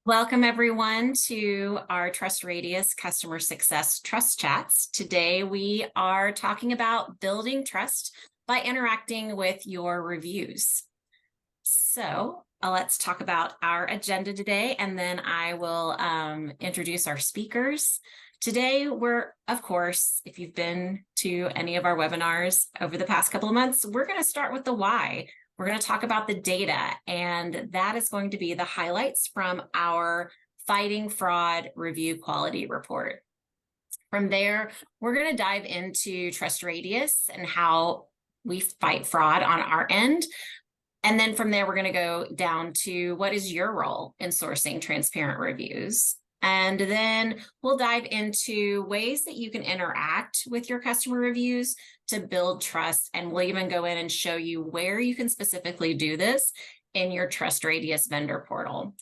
Welcome everyone to our TrustRadius Customer Success Trust Chats. Today we are talking about building trust by interacting with your reviews. So let's talk about our agenda today, and then I will introduce our speakers. Today of course, if you've been to any of our webinars over the past couple of months, we're going to start with the why. We're going to talk about the data, and that is going to be the highlights from our Fighting Fraud Review Quality Report. From there, we're going to dive into TrustRadius and how we fight fraud on our end. And then from there, we're going to go down to what is your role in sourcing transparent reviews. And then we'll dive into ways that you can interact with your customer reviews to build trust. And we'll even go in and show you where you can specifically do this in your TrustRadius vendor portal.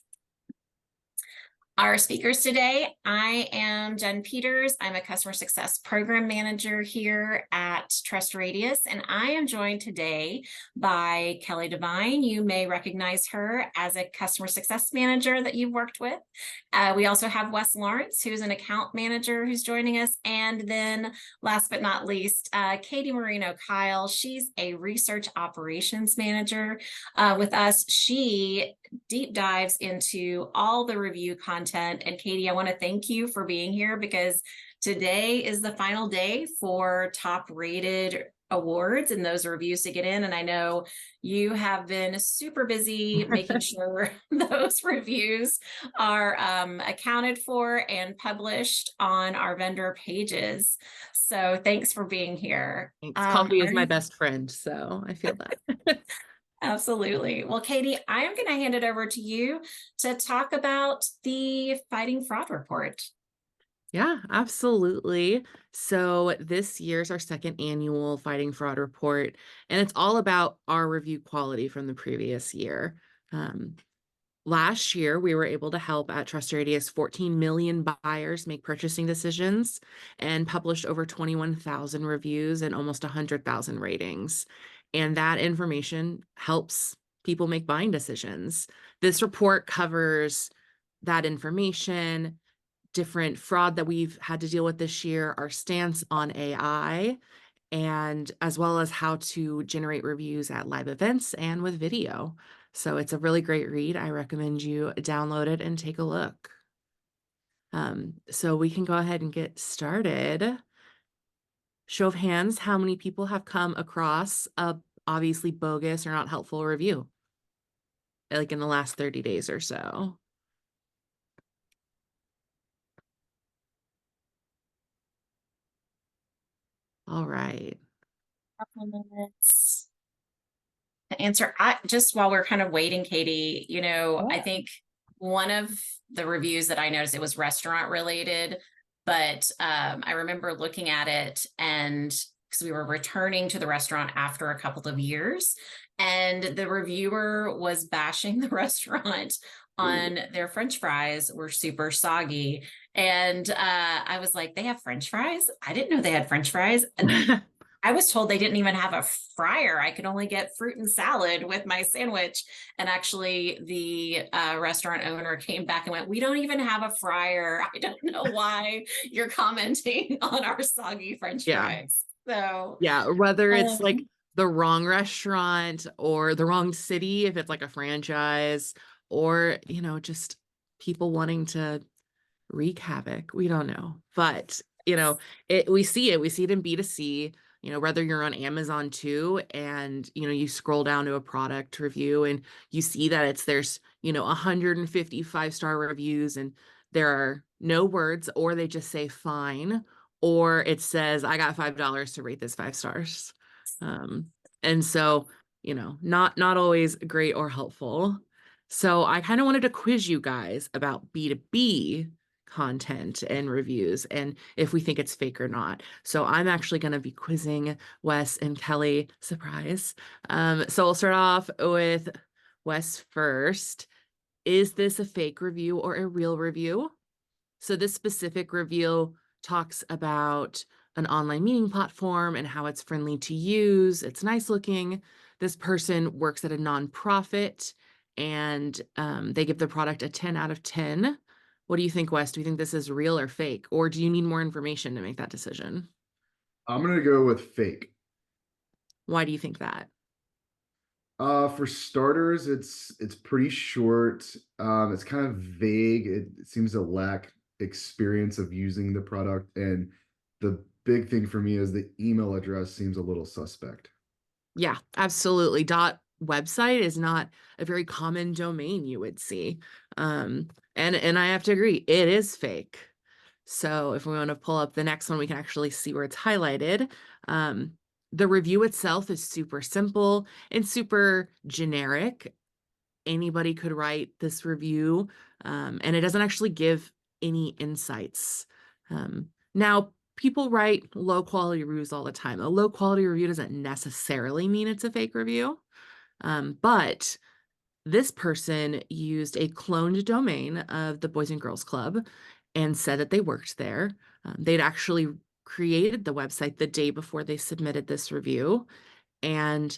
Our speakers today, I am Jen Peters. I'm a customer success program manager here at TrustRadius, and I am joined today by Kelly Devine. You may recognize her as a customer success manager that you've worked with. We also have Wes Lawrence, who's an account manager who's joining us. And then last but not least, Katie Marino-Kyle. She's a research operations manager with us. She deep dives into all the review content. And Katie, I want to thank you for being here because today is the final day for top rated awards and those reviews to get in. And I know you have been super busy making sure those reviews are accounted for and published on our vendor pages. So thanks for being here. Thanks. Coffee is my best friend, so I feel that. Absolutely. Well, Katie, I am going to hand it over to you to talk about the Fighting Fraud Report. Yeah, absolutely. So this year's our second annual Fighting Fraud Report, and it's all about our review quality from the previous year. Last year, we were able to help at TrustRadius 14 million buyers make purchasing decisions and published over 21,000 reviews and almost 100,000 ratings. And that information helps people make buying decisions. This report covers that information, different fraud that we've had to deal with this year, our stance on AI, and as well as how to generate reviews at live events and with video. So it's a really great read. I recommend you download it and take a look. So we can go ahead and get started. Show of hands, how many people have come across a obviously bogus or not helpful review, like in the last 30 days or so? All right. Couple minutes to answer. Just while we're kind of waiting, Katie, I think one of the reviews that I noticed, it was restaurant related, but I remember looking at it and because we were returning to the restaurant after a couple of years, and the reviewer was bashing the restaurant on their French fries were super soggy. And I was like, they have French fries? I didn't know they had French fries. I was told they didn't even have a fryer. I could only get fruit and salad with my sandwich. And actually the restaurant owner came back and went, we don't even have a fryer. I don't know why you're commenting on our soggy French fries. So yeah, whether it's like the wrong restaurant or the wrong city, if it's like a franchise, or, just people wanting to wreak havoc. We don't know. But, we see it in B2C, whether you're on Amazon too, and, you scroll down to a product review and you see that there's 150 5-star reviews and there are no words, or they just say fine, or it says, I got $5 to rate this 5 stars. And so, not always great or helpful. So I kind of wanted to quiz you guys about B2B content and reviews and if we think it's fake or not. So I'm actually going to be quizzing Wes and Kelly. Surprise. So we'll start off with Wes first. Is this a fake review or a real review? So this specific review talks about an online meeting platform and how it's friendly to use. It's nice looking. This person works at a nonprofit and they give the product a 10 out of 10. What do you think, Wes? Do you think this is real or fake? Or do you need more information to make that decision? I'm gonna go with fake. Why do you think that? For starters, it's pretty short. It's kind of vague. It seems to lack experience of using the product, and the big thing for me is the email address seems a little suspect. Yeah, absolutely. Dot website is not a very common domain you would see. And I have to agree, it is fake. So if we want to pull up the next one, we can actually see where it's highlighted. Um, the review itself is super simple and super generic. Anybody could write this review, and it doesn't actually give any insights. Now, people write low quality reviews all the time. A low quality review doesn't necessarily mean it's a fake review, but this person used a cloned domain of the Boys and Girls Club and said that they worked there. They'd actually created the website the day before they submitted this review, and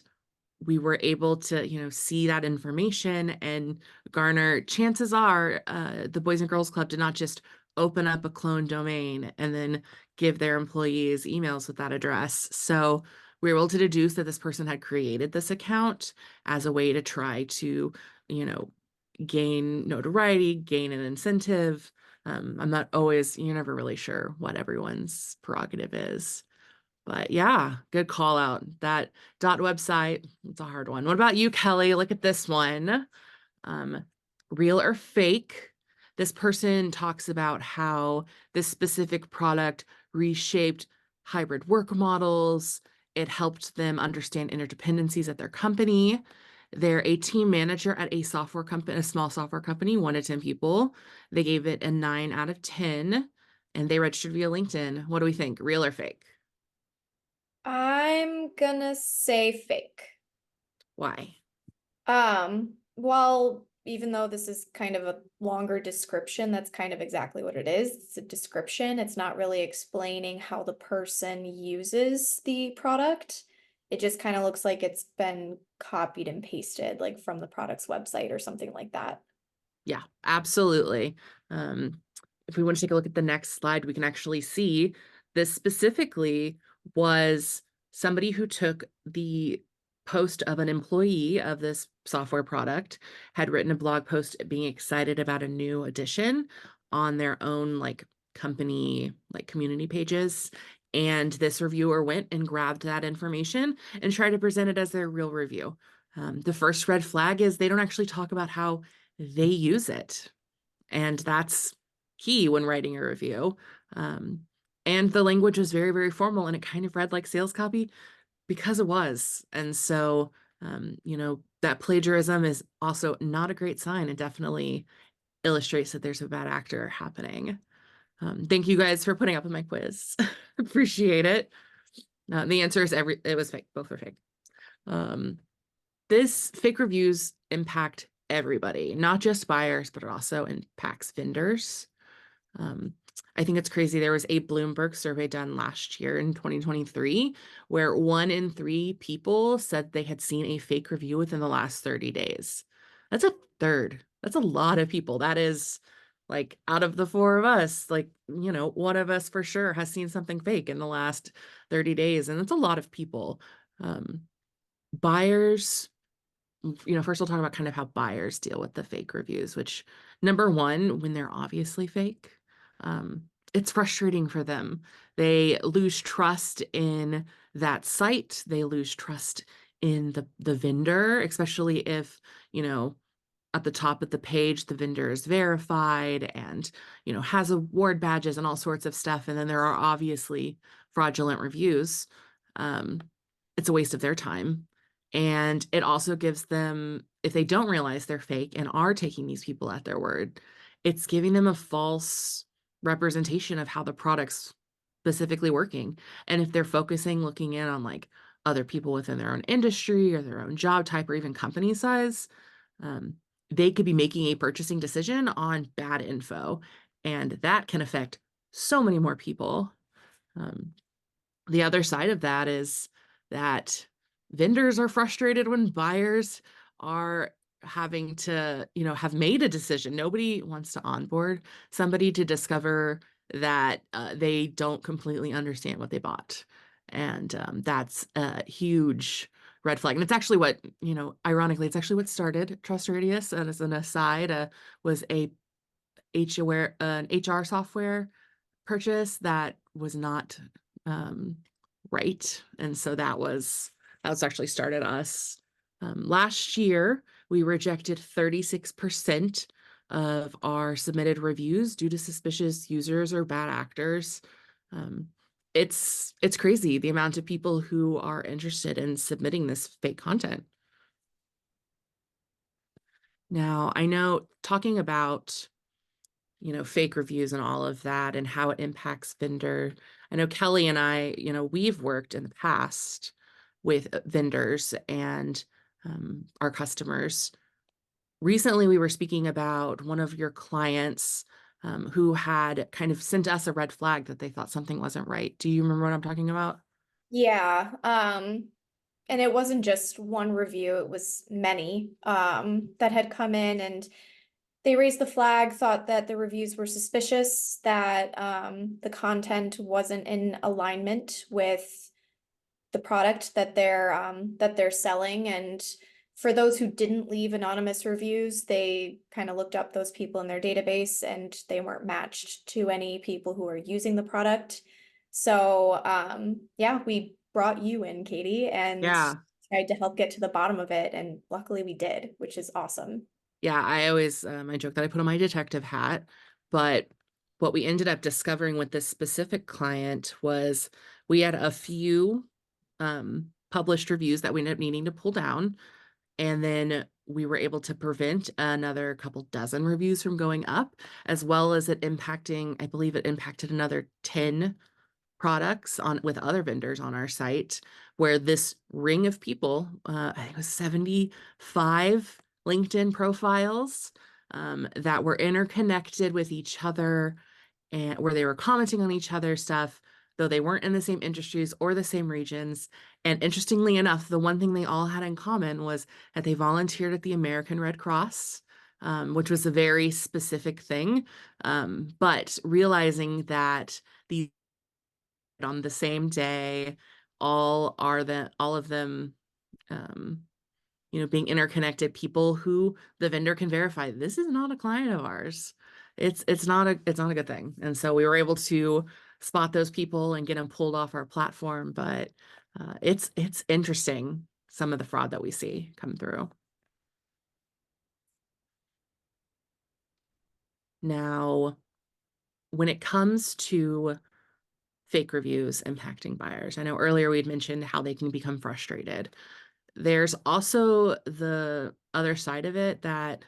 we were able to, see that information and garner. Chances are, the Boys and Girls Club did not just open up a clone domain and then give their employees emails with that address. So we were able to deduce that this person had created this account as a way to try to, you know, gain notoriety, gain an incentive. I'm not always, you're never really sure what everyone's prerogative is. But yeah, good call out. That dot website, it's a hard one. What about you, Kelly? Look at this one. Um, real or fake? This person talks about how this specific product reshaped hybrid work models. It helped them understand interdependencies at their company. They're a team manager at a software company, a small software company, 1 to 10 people. They gave it a 9 out of 10, and they registered via LinkedIn. What do we think? Real or fake? I'm gonna say fake. Why? Well, even though this is kind of a longer description, that's kind of exactly what it is. It's a description. It's not really explaining how the person uses the product. It just kind of looks like it's been copied and pasted, like from the product's website or something like that. Yeah, absolutely. If we want to take a look at the next slide, we can actually see this specifically was somebody who took the post of an employee of this software product, had written a blog post being excited about a new addition on their own company community pages. And this reviewer went and grabbed that information and tried to present it as their real review. The first red flag is they don't actually talk about how they use it. And that's key when writing a review. And the language was very, very formal, and it kind of read like sales copy because it was. And so, that plagiarism is also not a great sign and definitely illustrates that there's a bad actor happening. Thank you guys for putting up with my quiz. Appreciate it. The answer is it was fake. Both were fake. This fake reviews impact everybody, not just buyers, but it also impacts vendors. I think it's crazy. There was a Bloomberg survey done last year in 2023 where 1 in 3 people said they had seen a fake review within the last 30 days. That's a third. That's a lot of people. That is out of the 4 of us, one of us for sure has seen something fake in the last 30 days. And that's a lot of people. Buyers, first we'll talk about kind of how buyers deal with the fake reviews, which number one, when they're obviously fake, it's frustrating for them. They lose trust in that site. They lose trust in the vendor, especially if, at the top of the page, the vendor is verified and, has award badges and all sorts of stuff. And then there are obviously fraudulent reviews. It's a waste of their time. And it also gives them, if they don't realize they're fake and are taking these people at their word, it's giving them a false representation of how the product's specifically working. And if they're looking in on other people within their own industry or their own job type or even company size, they could be making a purchasing decision on bad info. And that can affect so many more people. The other side of that is that vendors are frustrated when buyers are having to, have made a decision. Nobody wants to onboard somebody to discover that they don't completely understand what they bought. And that's a huge red flag. And it's actually what, ironically, it's actually what started TrustRadius. And as an aside, was an HR software purchase that was not right. And so that's actually started us. Last year, we rejected 36% of our submitted reviews due to suspicious users or bad actors. It's crazy the amount of people who are interested in submitting this fake content. Now, I know talking about fake reviews and all of that and how it impacts vendor. I know Kelly and I, we've worked in the past with vendors and our customers. Recently, we were speaking about one of your clients who had kind of sent us a red flag that they thought something wasn't right. Do you remember what I'm talking about? Yeah. And it wasn't just one review, it was many that had come in, and they raised the flag, thought that the reviews were suspicious, that the content wasn't in alignment with the product that they're selling. And for those who didn't leave anonymous reviews, they kind of looked up those people in their database and they weren't matched to any people who are using the product. So yeah, we brought you in, Katie, and Yeah. tried to help get to the bottom of it. And luckily we did, which is awesome. Yeah, I always I joke that I put on my detective hat, but what we ended up discovering with this specific client was we had a few published reviews that we ended up needing to pull down, and then we were able to prevent another couple dozen reviews from going up, as well as I believe it impacted another 10 products with other vendors on our site, where this ring of people, I think it was 75 LinkedIn profiles that were interconnected with each other, and where they were commenting on each other's stuff, though they weren't in the same industries or the same regions. And interestingly enough, the one thing they all had in common was that they volunteered at the American Red Cross, which was a very specific thing. But realizing that these on the same day, all of them, being interconnected people who the vendor can verify this is not a client of ours. It's not a good thing. And so we were able to spot those people and get them pulled off our platform. But it's interesting, some of the fraud that we see come through. Now, when it comes to fake reviews impacting buyers, I know earlier we had mentioned how they can become frustrated. There's also the other side of it that,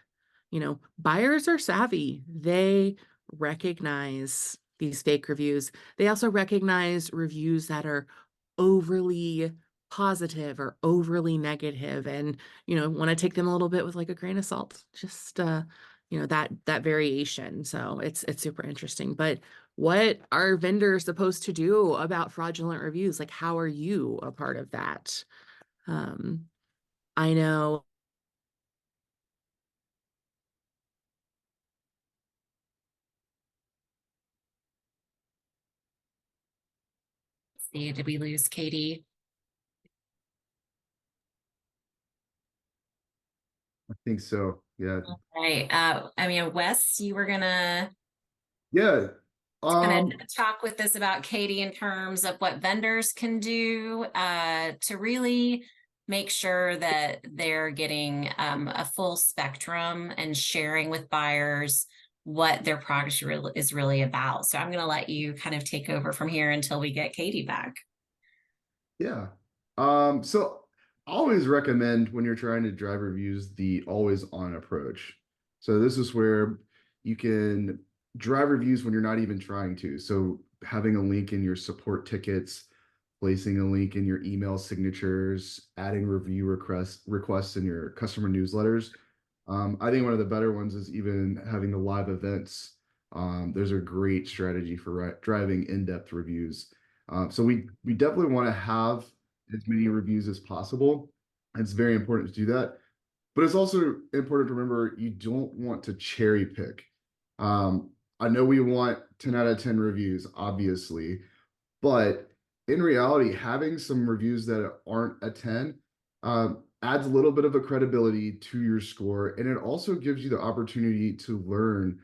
buyers are savvy. They recognize these fake reviews. They also recognize reviews that are overly positive or overly negative, and, want to take them a little bit with like a grain of salt, just, that variation. So it's super interesting. But what are vendors supposed to do about fraudulent reviews? Like, how are you a part of that? I know. See, did we lose Katie? I think so. Yeah. Right. I mean, Wes, you were gonna Yeah. kind of talk with us about Katie in terms of what vendors can do to really make sure that they're getting a full spectrum and sharing with buyers what their product is really about. So I'm going to let you kind of take over from here until we get Katie back. Yeah. So I always recommend when you're trying to drive reviews, the always on approach. So this is where you can drive reviews when you're not even trying to. So having a link in your support tickets, placing a link in your email signatures, adding review requests in your customer newsletters. I think one of the better ones is even having the live events. There's a great strategy for driving in-depth reviews. So we definitely want to have as many reviews as possible. It's very important to do that. But it's also important to remember you don't want to cherry pick. I know we want 10 out of 10 reviews, obviously, but in reality, having some reviews that aren't a 10 adds a little bit of a credibility to your score. And it also gives you the opportunity to learn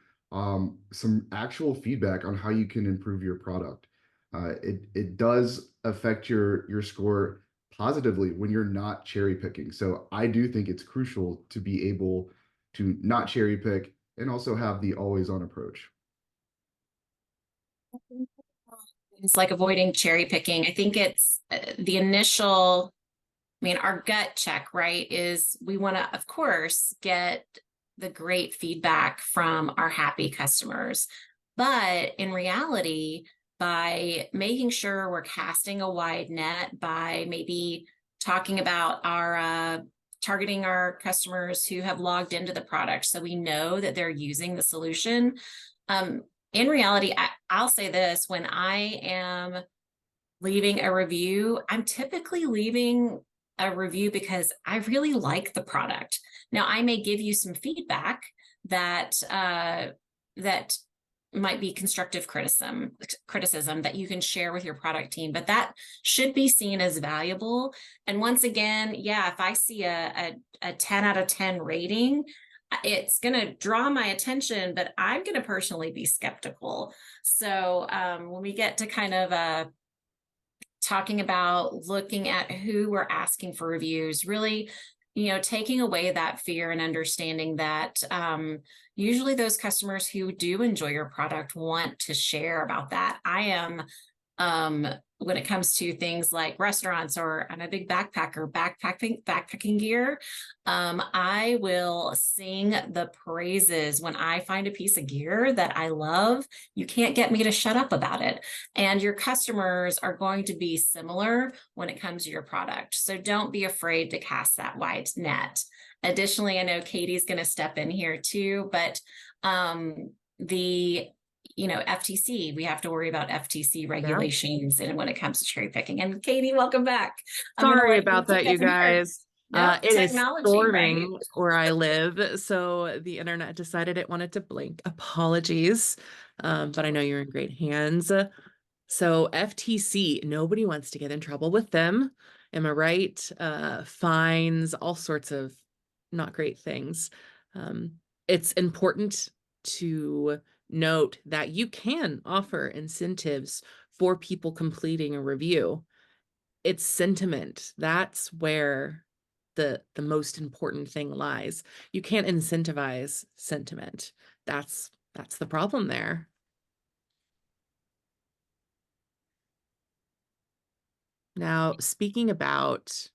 some actual feedback on how you can improve your product. It does affect your score positively when you're not cherry picking. So I do think it's crucial to be able to not cherry pick and also have the always on approach. It's like avoiding cherry picking. I think it's the initial, I mean, our gut check, right, is we want to, of course, get the great feedback from our happy customers. But in reality, by making sure we're casting a wide net, by maybe talking about our targeting our customers who have logged into the product so we know that they're using the solution. In reality, I'll say this, when I am leaving a review, I'm typically leaving a review because I really like the product. Now, I may give you some feedback that that might be constructive criticism that you can share with your product team, but that should be seen as valuable. And once again, yeah, if I see a 10 out of 10 rating, it's going to draw my attention, but I'm going to personally be skeptical. So when we get to kind of talking about looking at who we're asking for reviews, really, taking away that fear and understanding that usually those customers who do enjoy your product want to share about that. I am, when it comes to things like restaurants, or I'm a big backpacker, backpacking gear. I will sing the praises when I find a piece of gear that I love. You can't get me to shut up about it. And your customers are going to be similar when it comes to your product. So don't be afraid to cast that wide net. Additionally, I know Katie's going to step in here too, but the FTC, we have to worry about FTC regulations and when it comes to cherry picking. And Katie, welcome back. Sorry about that, you guys. Yep, it is technology, storming right? where I live, so the internet decided it wanted to blink. Apologies, but I know you're in great hands. So FTC, nobody wants to get in trouble with them. Am I right? Fines, all sorts of not great things. It's important to note that you can offer incentives for people completing a review. It's sentiment. That's where the most important thing lies. You can't incentivize sentiment. That's the problem there. Now, speaking about,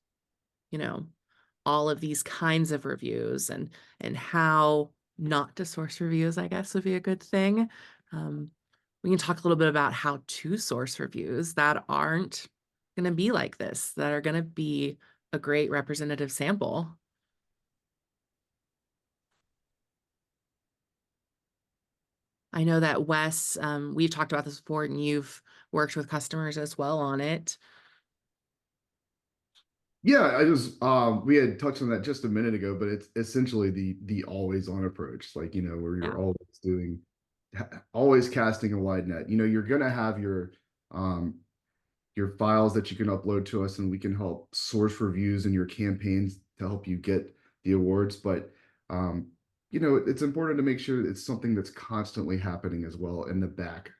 all of these kinds of reviews and how not to source reviews, I guess would be a good thing. We can talk a little bit about how to source reviews that aren't going to be like this, that are going to be a great representative sample. I know that Wes, we've talked about this before, and you've worked with customers as well on it. Yeah, we had touched on that just a minute ago, but it's essentially the always on approach, like, where you're always casting a wide net. You're gonna have your files that you can upload to us, and we can help source reviews in your campaigns to help you get the awards. But it's important to make sure it's something that's constantly happening as well in the back,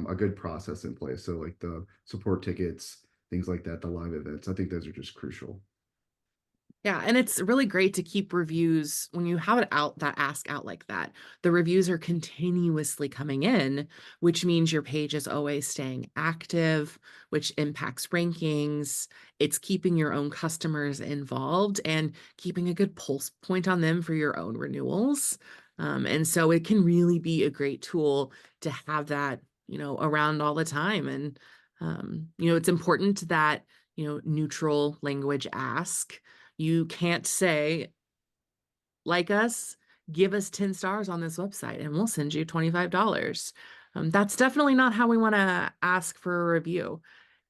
a good process in place. So like the support tickets, things like that, the live events, I think those are just crucial. Yeah, and it's really great to keep reviews when you have it out, that ask out like that. The reviews are continuously coming in, which means your page is always staying active, which impacts rankings. It's keeping your own customers involved and keeping a good pulse point on them for your own renewals. And so it can really be a great tool to have that, around all the time. And, it's important that, neutral language ask. You can't say, like us, give us 10 stars on this website and we'll send you $25. That's definitely not how we want to ask for a review.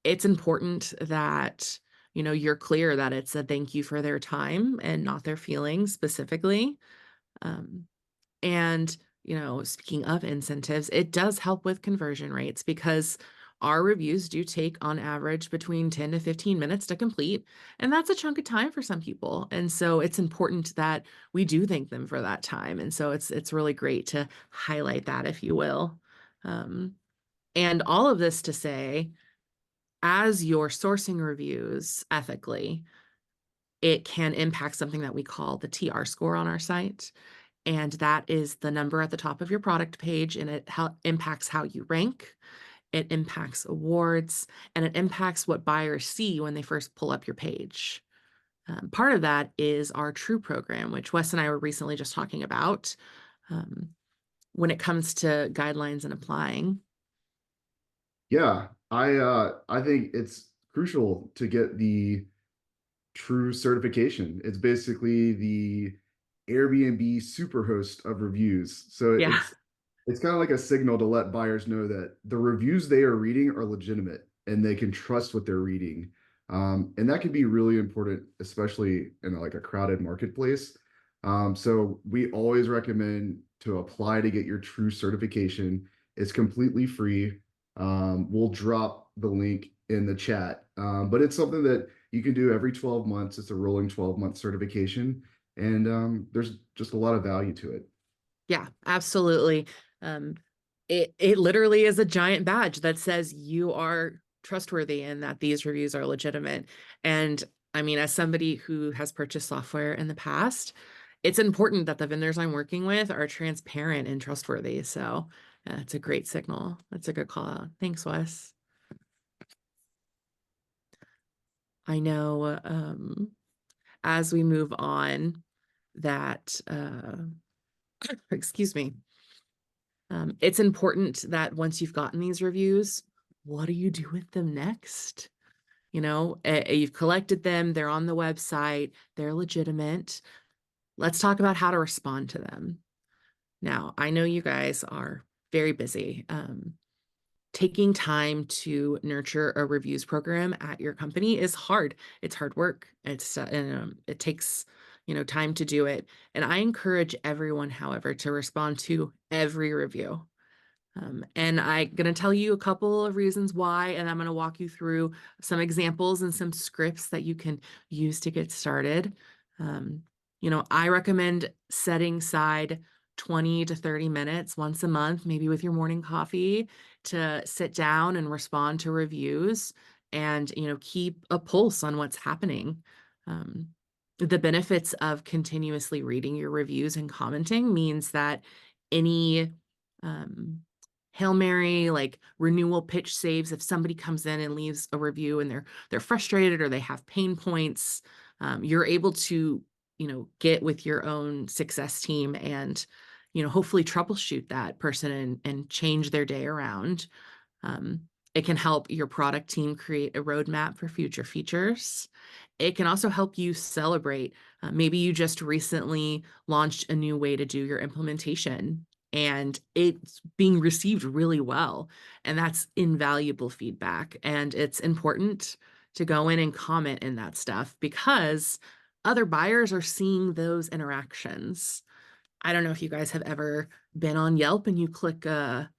It's important that you're clear that it's a thank you for their time and not their feelings specifically. And, speaking of incentives, it does help with conversion rates because our reviews do take on average between 10 to 15 minutes to complete. And that's a chunk of time for some people. And so it's important that we do thank them for that time. And so it's really great to highlight that, if you will. And all of this to say, as you're sourcing reviews ethically, it can impact something that we call the TR score on our site. And that is the number at the top of your product page, and it impacts how you rank. It impacts awards, and it impacts what buyers see when they first pull up your page. Part of that is our True program, which Wes and I were recently just talking about when it comes to guidelines and applying. Yeah, I think it's crucial to get the True certification. It's basically the Airbnb superhost of reviews. So Yeah. it's kind of like a signal to let buyers know that the reviews they are reading are legitimate and they can trust what they're reading. And that can be really important, especially in like a crowded marketplace. So we always recommend to apply to get your True certification. It's completely free. We'll drop the link in the chat, but it's something that you can do every 12 months. It's a rolling 12-month certification, and there's just a lot of value to it. Yeah, absolutely. It literally is a giant badge that says you are trustworthy and that these reviews are legitimate. And I mean, as somebody who has purchased software in the past, it's important that the vendors I'm working with are transparent and trustworthy. So it's a great signal. That's a good call out. Thanks, Wes. I know as we move on that, excuse me, it's important that once you've gotten these reviews, what do you do with them next? You've collected them, they're on the website, they're legitimate. Let's talk about how to respond to them. Now, I know you guys are very busy. Taking time to nurture a reviews program at your company is hard. It's hard work. It takes, time to do it. And I encourage everyone, however, to respond to every review. And I'm going to tell you a couple of reasons why, and I'm going to walk you through some examples and some scripts that you can use to get started. I recommend setting aside 20 to 30 minutes once a month, maybe with your morning coffee, to sit down and respond to reviews and, keep a pulse on what's happening. The benefits of continuously reading your reviews and commenting means that any Hail Mary, like renewal pitch saves, if somebody comes in and leaves a review and they're frustrated or they have pain points, you're able to, get with your own success team and, hopefully troubleshoot that person and change their day around. It can help your product team create a roadmap for future features. It can also help you celebrate. Maybe you just recently launched a new way to do your implementation and it's being received really well. And that's invaluable feedback. And it's important to go in and comment in that stuff because other buyers are seeing those interactions. I don't know if you guys have ever been on Yelp and you click a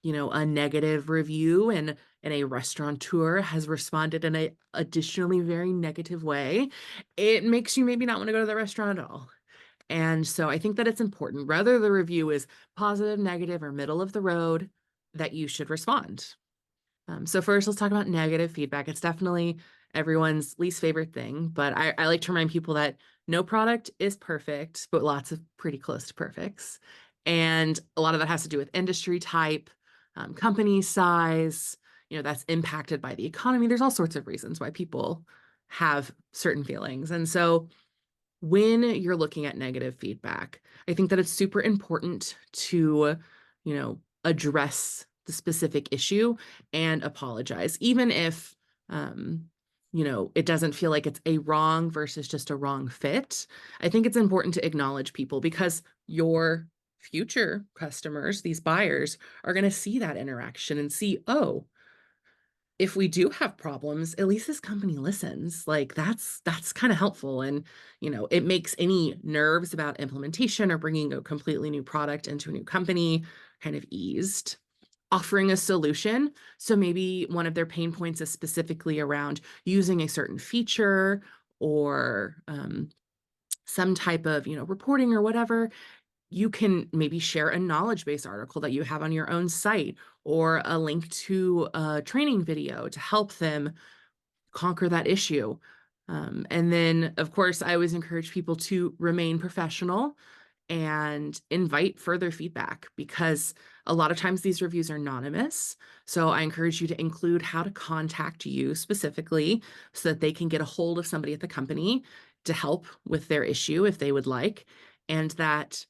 negative review and a restaurateur has responded in a additionally very negative way. It makes you maybe not want to go to the restaurant at all. And so I think that it's important, whether the review is positive, negative, or middle of the road, that you should respond. So first, let's talk about negative feedback. It's definitely everyone's least favorite thing, but I like to remind people that no product is perfect, but lots of pretty close to perfects. And a lot of that has to do with industry type, company size, that's impacted by the economy. There's all sorts of reasons why people have certain feelings. And so when you're looking at negative feedback, I think that it's super important to, address the specific issue and apologize, even if, it doesn't feel like it's a wrong versus just a wrong fit. I think it's important to acknowledge people because your future customers, these buyers, are going to see that interaction and see, oh, if we do have problems, at least this company listens. Like that's kind of helpful. And, it makes any nerves about implementation or bringing a completely new product into a new company kind of eased. Offering a solution. So maybe one of their pain points is specifically around using a certain feature or some type of, reporting or whatever. You can maybe share a knowledge base article that you have on your own site or a link to a training video to help them conquer that issue. And then, of course, I always encourage people to remain professional and invite further feedback, because a lot of times these reviews are anonymous. So I encourage you to include how to contact you specifically so that they can get a hold of somebody at the company to help with their issue if they would like. And that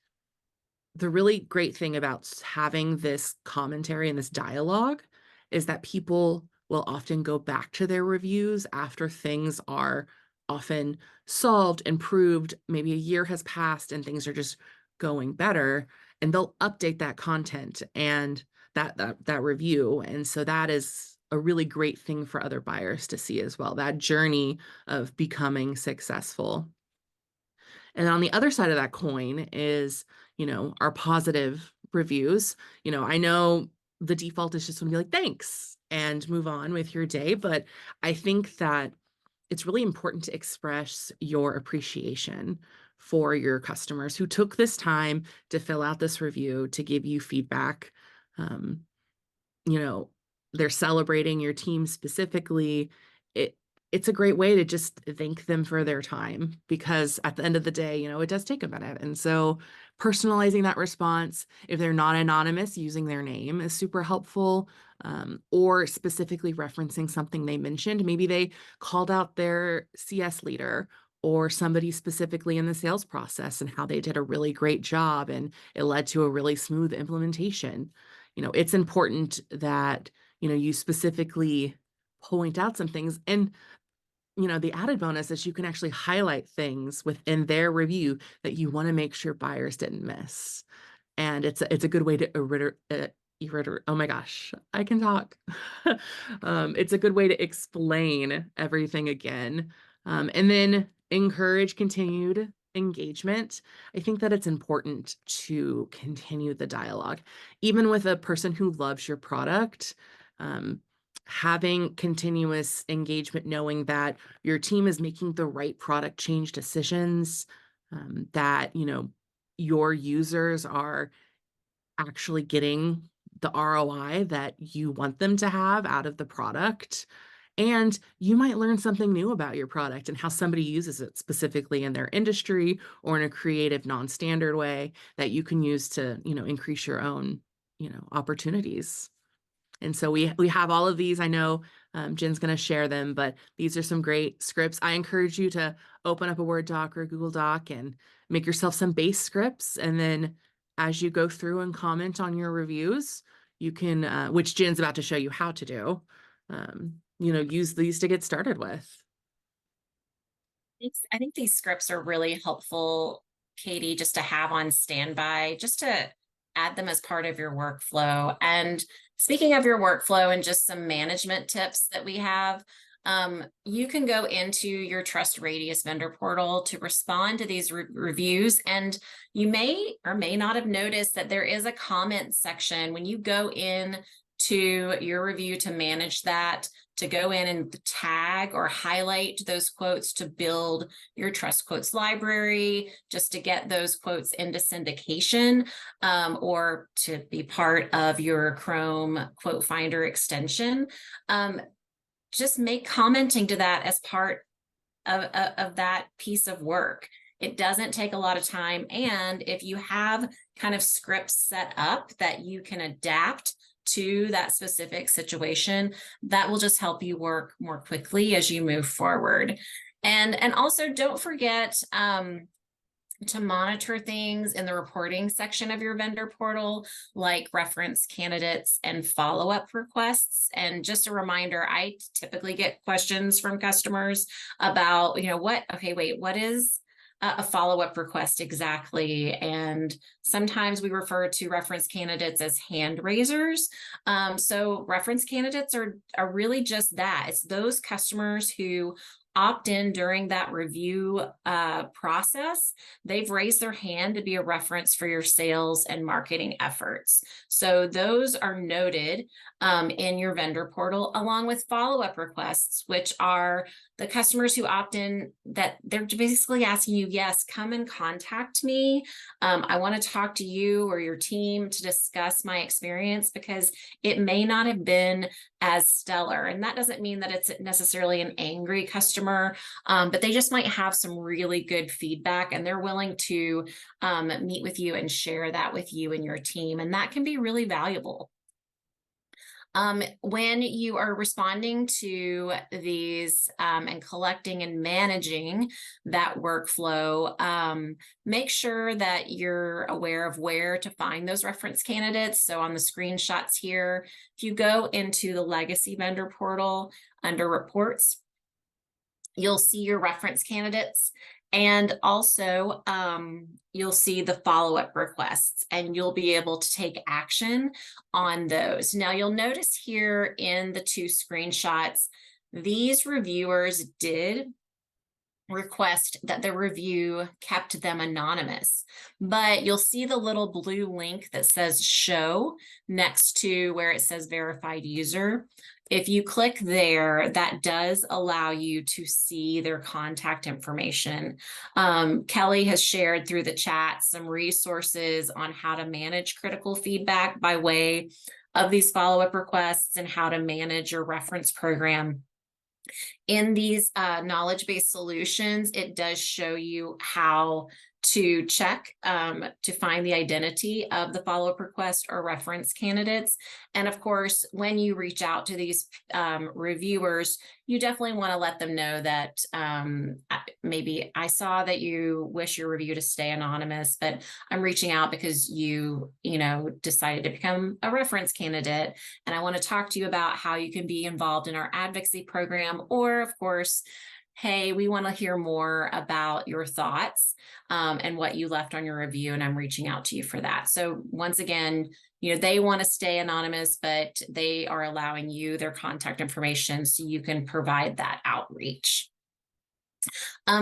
the really great thing about having this commentary and this dialogue is that people will often go back to their reviews after things are often solved, improved, maybe a year has passed and things are just going better, and they'll update that content and that review. And so that is a really great thing for other buyers to see as well, that journey of becoming successful. And on the other side of that coin is, our positive reviews. I know the default is just going to be like, thanks, and move on with your day. But I think that it's really important to express your appreciation for your customers who took this time to fill out this review, to give you feedback. You know, they're celebrating your team specifically. It's a great way to just thank them for their time, because at the end of the day, it does take a minute. And so personalizing that response, if they're not anonymous, using their name is super helpful, or specifically referencing something they mentioned. Maybe they called out their CS leader or somebody specifically in the sales process and how they did a really great job and it led to a really smooth implementation. It's important that, you specifically point out some things. And the added bonus is you can actually highlight things within their review that you want to make sure buyers didn't miss. And it's a good way to oh my gosh, I can talk. It's a good way to explain everything again. And then encourage continued engagement. I think that it's important to continue the dialogue, even with a person who loves your product. Having continuous engagement, knowing that your team is making the right product change decisions, that, your users are actually getting the ROI that you want them to have out of the product. And you might learn something new about your product and how somebody uses it specifically in their industry or in a creative, non-standard way that you can use to, increase your own, opportunities. And so we have all of these. I know Jen's going to share them, but these are some great scripts. I encourage you to open up a Word doc or a Google Doc and make yourself some base scripts. And then as you go through and comment on your reviews, you can, which Jen's about to show you how to do, use these to get started with. I think these scripts are really helpful, Katie, just to have on standby, just to add them as part of your workflow. And speaking of your workflow and just some management tips that we have, you can go into your TrustRadius vendor portal to respond to these reviews. And you may or may not have noticed that there is a comment section when you go in to your review to manage that, to go in and tag or highlight those quotes to build your Trust Quotes library, just to get those quotes into syndication, or to be part of your Chrome Quote Finder extension. Just make commenting to that as part of that piece of work. It doesn't take a lot of time. And if you have kind of scripts set up that you can adapt to that specific situation, that will just help you work more quickly as you move forward. And also don't forget to monitor things in the reporting section of your vendor portal, like reference candidates and follow-up requests. And just a reminder, I typically get questions from customers about, what is a follow-up request exactly. And sometimes we refer to reference candidates as hand raisers. So reference candidates are really just that. It's those customers who opt in during that review process. They've raised their hand to be a reference for your sales and marketing efforts. So those are noted in your vendor portal, along with follow-up requests, which are the customers who opt in, that they're basically asking you, yes, come and contact me. I want to talk to you or your team to discuss my experience, because it may not have been as stellar. And that doesn't mean that it's necessarily an angry customer, but they just might have some really good feedback, and they're willing to meet with you and share that with you and your team. And that can be really valuable. When you are responding to these and collecting and managing that workflow, make sure that you're aware of where to find those reference candidates. So on the screenshots here, if you go into the legacy vendor portal under reports, you'll see your reference candidates. And also, you'll see the follow-up requests, and you'll be able to take action on those. Now, you'll notice here in the 2 screenshots, these reviewers did request that the review kept them anonymous, but you'll see the little blue link that says show next to where it says verified user. If you click there, that does allow you to see their contact information. Kelly has shared through the chat some resources on how to manage critical feedback by way of these follow-up requests and how to manage your reference program. In these knowledge-based solutions, it does show you how to check to find the identity of the follow-up request or reference candidates. And of course, when you reach out to these reviewers, you definitely want to let them know that maybe I saw that you wish your review to stay anonymous, but I'm reaching out because you decided to become a reference candidate, and I want to talk to you about how you can be involved in our advocacy program, or of course, hey, we want to hear more about your thoughts and what you left on your review, and I'm reaching out to you for that. So once again, they want to stay anonymous, but they are allowing you their contact information so you can provide that outreach.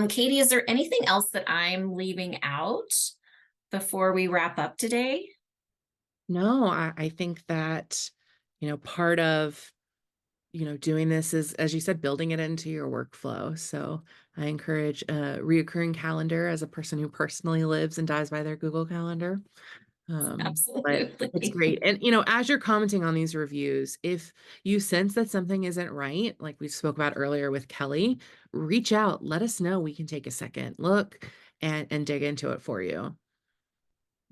Katie, is there anything else that I'm leaving out before we wrap up today? No, I think that, part of doing this is, as you said, building it into your workflow. So I encourage a reoccurring calendar as a person who personally lives and dies by their Google Calendar. Absolutely. But it's great. And, as you're commenting on these reviews, if you sense that something isn't right, like we spoke about earlier with Kelly, reach out, let us know. We can take a second look and dig into it for you.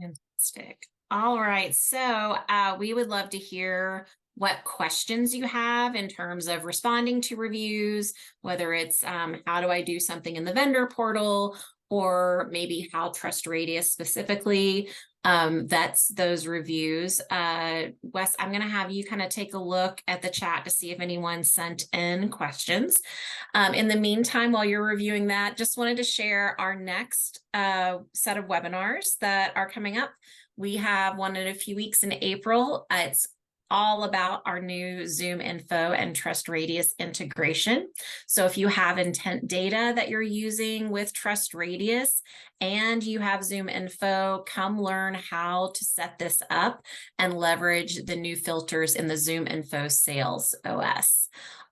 Fantastic. All right. So we would love to hear what questions you have in terms of responding to reviews, whether it's how do I do something in the vendor portal, or maybe how TrustRadius specifically vets those reviews. Wes, I'm going to have you kind of take a look at the chat to see if anyone sent in questions. In the meantime, while you're reviewing that, just wanted to share our next set of webinars that are coming up. We have one in a few weeks in April. It's all about our new Zoom Info and TrustRadius integration. So if you have intent data that you're using with TrustRadius and you have Zoom Info, come learn how to set this up and leverage the new filters in the Zoom Info Sales OS.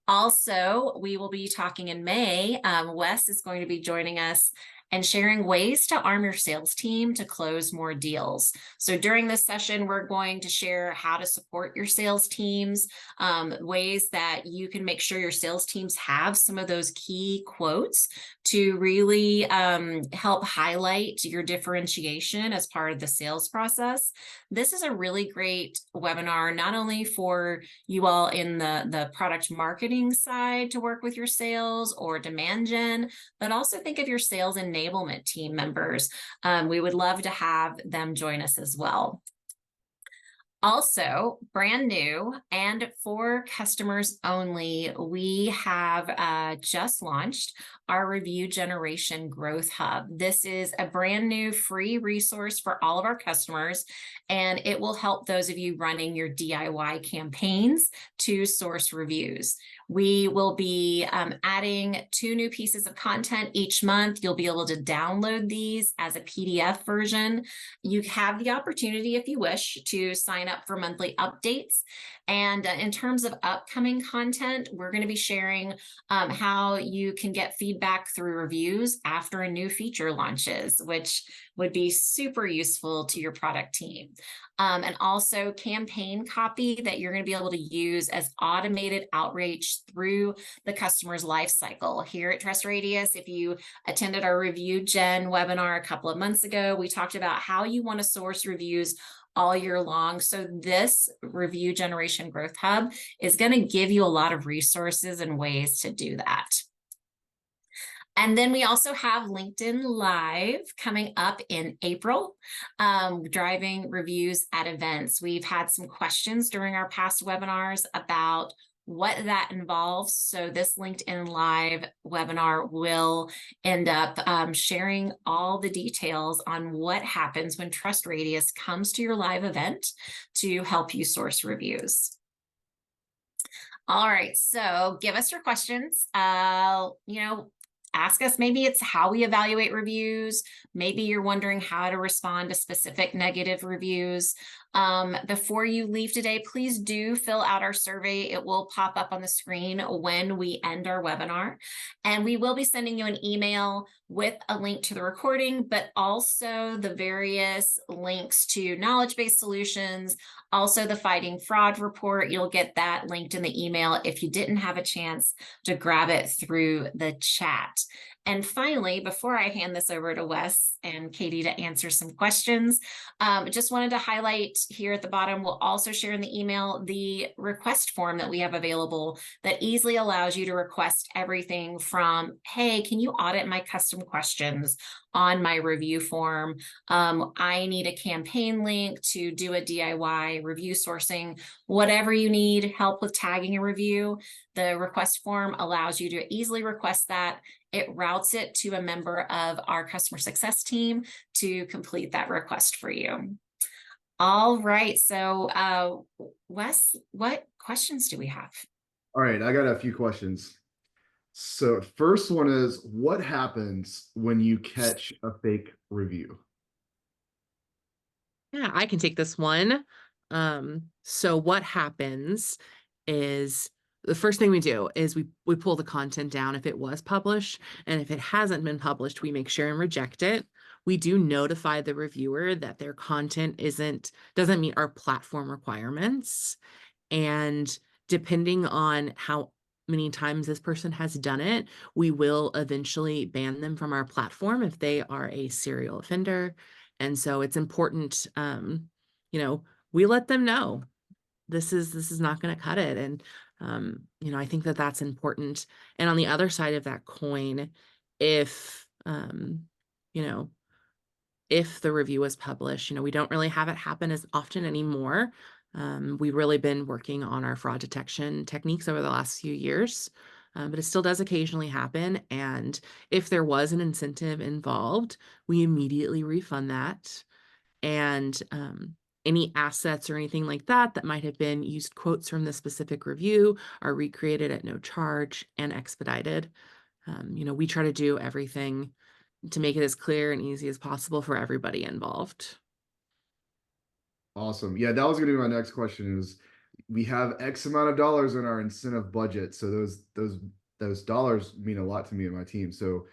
Also, we will be talking in May. Wes is going to be joining us and sharing ways to arm your sales team to close more deals. So during this session, we're going to share how to support your sales teams, ways that you can make sure your sales teams have some of those key quotes to really help highlight your differentiation as part of the sales process. This is a really great webinar, not only for you all in the product marketing side to work with your sales or demand gen, but also think of your sales enablement team members. We would love to have them join us as well. Also, brand new and for customers only, we have just launched our Review Generation Growth Hub. This is a brand new free resource for all of our customers, and it will help those of you running your DIY campaigns to source reviews. We will be adding 2 new pieces of content each month. You'll be able to download these as a PDF version. You have the opportunity, if you wish, to sign up for monthly updates. And in terms of upcoming content, we're going to be sharing how you can get feedback through reviews after a new feature launches, which would be super useful to your product team. And also campaign copy that you're going to be able to use as automated outreach through the customer's life cycle. Here at TrustRadius, if you attended our Review Gen webinar a couple of months ago, we talked about how you want to source reviews all year long. So this Review Generation Growth Hub is going to give you a lot of resources and ways to do that. And then we also have LinkedIn Live coming up in April, driving reviews at events. We've had some questions during our past webinars about what that involves. So this LinkedIn Live webinar will end up sharing all the details on what happens when TrustRadius comes to your live event to help you source reviews. All right, so give us your questions. Ask us, maybe it's how we evaluate reviews. Maybe you're wondering how to respond to specific negative reviews. Before you leave today, please do fill out our survey. It will pop up on the screen when we end our webinar. And we will be sending you an email with a link to the recording, but also the various links to knowledge-based solutions, also the Fighting Fraud report. You'll get that linked in the email if you didn't have a chance to grab it through the chat. And finally, before I hand this over to Wes and Katie to answer some questions, just wanted to highlight here at the bottom, we'll also share in the email the request form that we have available that easily allows you to request everything from, hey, can you audit my custom questions on my review form? I need a campaign link to do a DIY review sourcing, whatever you need help with tagging a review. The request form allows you to easily request that. It routes it to a member of our customer success team to complete that request for you. All right, so Wes, what questions do we have? All right, I got a few questions. So first one is, what happens when you catch a fake review? Yeah, I can take this one. So what happens is the first thing we do is we pull the content down if it was published, and if it hasn't been published, we make sure and reject it. We do notify the reviewer that their content doesn't meet our platform requirements. And depending on how many times this person has done it, we will eventually ban them from our platform if they are a serial offender. And so it's important, we let them know this is not going to cut it. And, I think that that's important. And on the other side of that coin, if, if the review was published, we don't really have it happen as often anymore. We've really been working on our fraud detection techniques over the last few years, but it still does occasionally happen. And if there was an incentive involved, we immediately refund that. And any assets or anything like that might have been used quotes from the specific review are recreated at no charge and expedited. We try to do everything to make it as clear and easy as possible for everybody involved. Awesome. Yeah, that was going to be my next question is, we have X amount of dollars in our incentive budget. So those dollars mean a lot to me and my team. So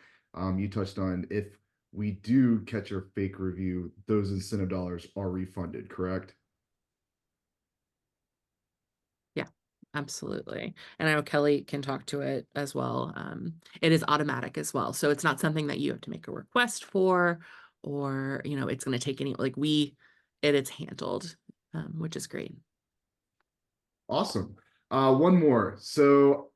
you touched on, if we do catch a fake review, those incentive dollars are refunded, correct? Yeah, absolutely. And I know Kelly can talk to it as well. It is automatic as well. So it's not something that you have to make a request for, or, it's going to take it's handled, which is great. Awesome. One more. So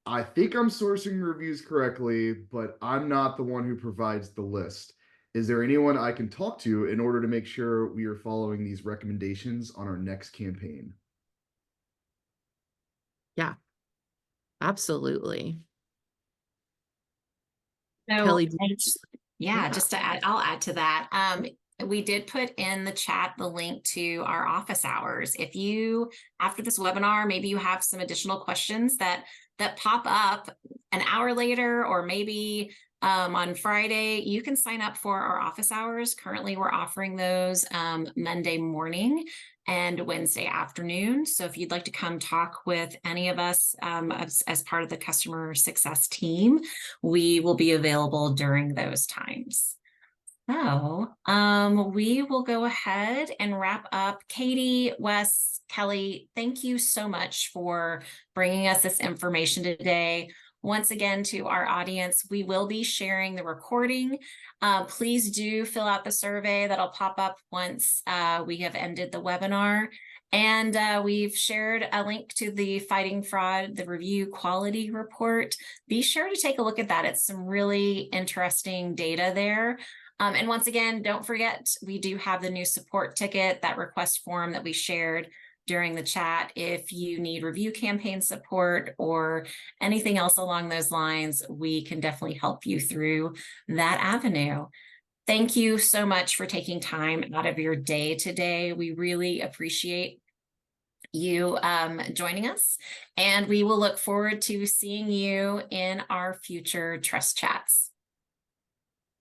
I think I'm sourcing reviews correctly, but I'm not the one who provides the list. Is there anyone I can talk to in order to make sure we are following these recommendations on our next campaign? Yeah, absolutely. So, Kelly, yeah, just to add, I'll add to that. We did put in the chat the link to our office hours. If you, after this webinar, maybe you have some additional questions that pop up an hour later, or maybe on Friday, you can sign up for our office hours. Currently, we're offering those Monday morning and Wednesday afternoon. So if you'd like to come talk with any of us as part of the customer success team, we will be available during those times. So we will go ahead and wrap up. Katie, Wes, Kelly, thank you so much for bringing us this information today. Once again, to our audience, we will be sharing the recording. Please do fill out the survey that'll pop up once we have ended the webinar. And we've shared a link to the Fighting Fraud, the review quality report. Be sure to take a look at that. It's some really interesting data there. And once again, don't forget, we do have the new support ticket, that request form that we shared during the chat. If you need review campaign support or anything else along those lines, we can definitely help you through that avenue. Thank you so much for taking time out of your day today. We really appreciate you joining us, and we will look forward to seeing you in our future Trust Chats.